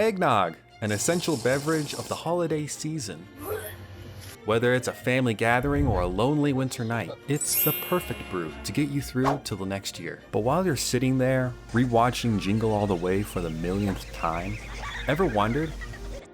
Eggnog, an essential beverage of the holiday season. Whether it's a family gathering or a lonely winter night, it's the perfect brew to get you through till the next year. But while you're sitting there, rewatching Jingle All the Way for the millionth time, ever wondered,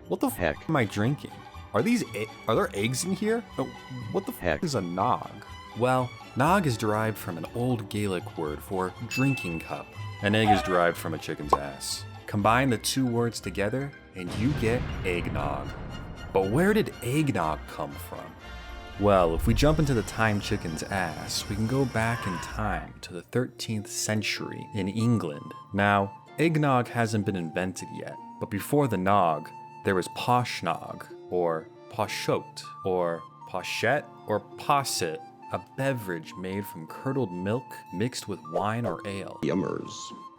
what the heck am I drinking? Are there eggs in here? Oh, what the heck is a nog? Well, nog is derived from an old Gaelic word for drinking cup. An egg is derived from a chicken's ass. Combine the two words together and you get eggnog. But where did eggnog come from? Well, if we jump into the time chicken's ass, we can go back in time to the 13th century in England. Now, eggnog hasn't been invented yet, but before the nog, there was poshnog, or poshote, or pochette, or posset, a beverage made from curdled milk mixed with wine or ale. Yummers.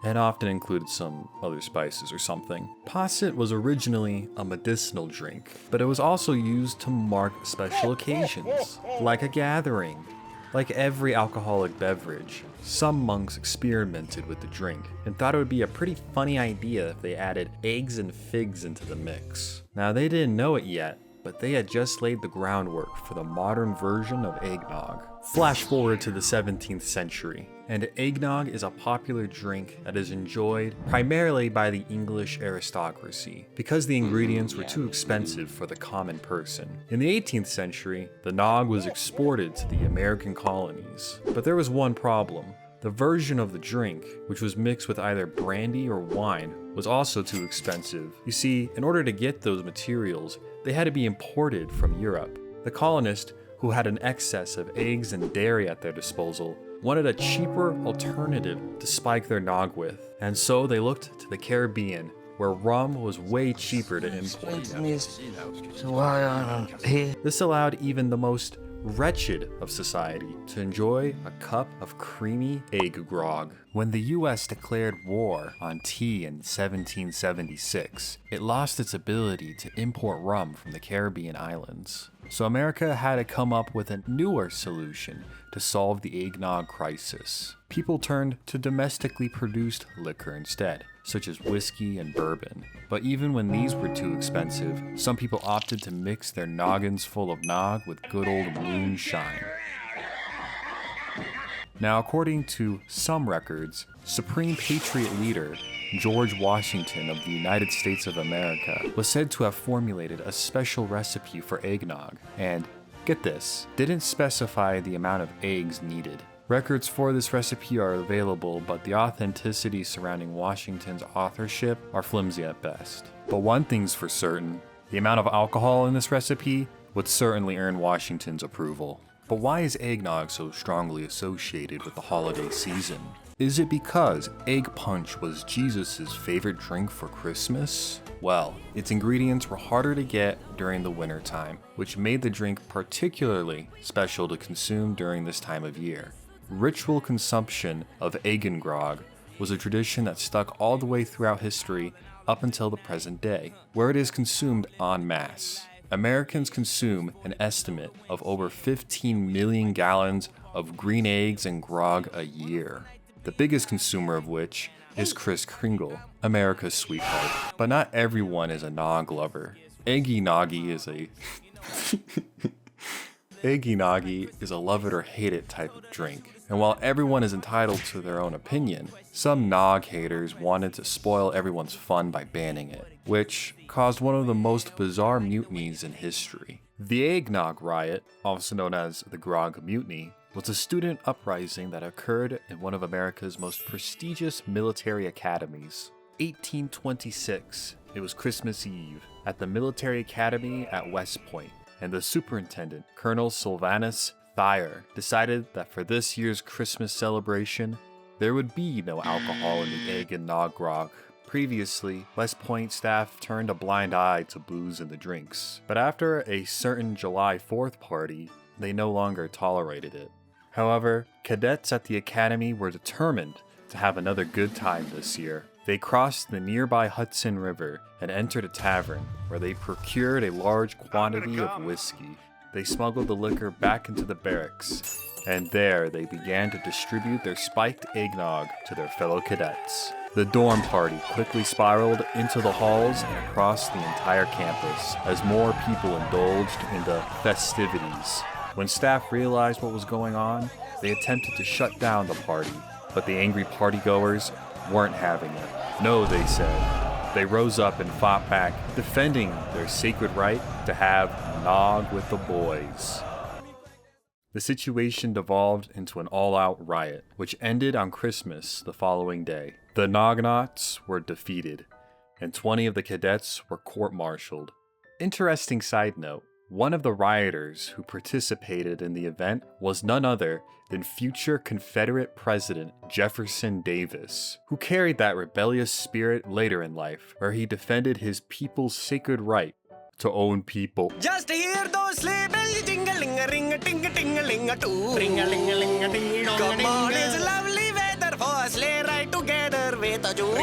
And often included some other spices or something. Posset was originally a medicinal drink, but it was also used to mark special occasions, like a gathering. Like every alcoholic beverage, some monks experimented with the drink and thought it would be a pretty funny idea if they added eggs and figs into the mix. Now they didn't know it yet, but they had just laid the groundwork for the modern version of eggnog. Flash forward to the 17th century, and eggnog is a popular drink that is enjoyed primarily by the English aristocracy because the ingredients were too expensive for the common person. In the 18th century, the nog was exported to the American colonies. But there was one problem. The version of the drink, which was mixed with either brandy or wine, was also too expensive. You see, in order to get those materials, they had to be imported from Europe. The colonists, who had an excess of eggs and dairy at their disposal, wanted a cheaper alternative to spike their nog with, and so they looked to the Caribbean, where rum was way cheaper to import. This allowed even the most wretched of society to enjoy a cup of creamy egg grog. When the US declared war on tea in 1776, it lost its ability to import rum from the Caribbean islands. So America had to come up with a newer solution to solve the eggnog crisis. People turned to domestically produced liquor instead, such as whiskey and bourbon. But even when these were too expensive, some people opted to mix their noggins full of nog with good old moonshine. Now, according to some records, Supreme Patriot Leader George Washington of the United States of America was said to have formulated a special recipe for eggnog, and, get this, didn't specify the amount of eggs needed. Records for this recipe are available, but the authenticity surrounding Washington's authorship are flimsy at best. But one thing's for certain, the amount of alcohol in this recipe would certainly earn Washington's approval. But why is eggnog so strongly associated with the holiday season? Is it because egg punch was Jesus' favorite drink for Christmas? Well, its ingredients were harder to get during the winter time, which made the drink particularly special to consume during this time of year. Ritual consumption of Eggnog was a tradition that stuck all the way throughout history up until the present day, where it is consumed en masse. Americans consume an estimate of over 15 million gallons of green eggs and grog a year. The biggest consumer of which is Kris Kringle, America's sweetheart. But not everyone is a nog lover. Eggy-noggy is a love it or hate it type of drink. And while everyone is entitled to their own opinion, some nog haters wanted to spoil everyone's fun by banning it, which caused one of the most bizarre mutinies in history. The Eggnog Riot, also known as the Grog Mutiny, was a student uprising that occurred in one of America's most prestigious military academies. 1826, it was Christmas Eve, at the military academy at West Point, and the superintendent, Colonel Sylvanus Thayer, decided that for this year's Christmas celebration, there would be no alcohol in the egg and nog grog. Previously, West Point staff turned a blind eye to booze in the drinks, but after a certain July 4th party, they no longer tolerated it. However, cadets at the academy were determined to have another good time this year. They crossed the nearby Hudson River and entered a tavern where they procured a large quantity of whiskey. They smuggled the liquor back into the barracks, and there they began to distribute their spiked eggnog to their fellow cadets. The dorm party quickly spiraled into the halls and across the entire campus as more people indulged in the festivities. When staff realized what was going on, they attempted to shut down the party, but the angry partygoers weren't having it. No, they said. They rose up and fought back, defending their sacred right to have nog with the boys. The situation devolved into an all-out riot, which ended on Christmas the following day. The Nognauts were defeated, and 20 of the cadets were court-martialed. Interesting side note, one of the rioters who participated in the event was none other than future Confederate President Jefferson Davis, who carried that rebellious spirit later in life, where he defended his people's sacred right to own people. Just hear those sleigh bells jingling-a-ring-a-ting-a-ting-a-ling-a-too. Ring-a-ling-a-ling-a-ting-a-ling-a-ting. Come on, it's lovely weather for a sleigh ride together with a Jew.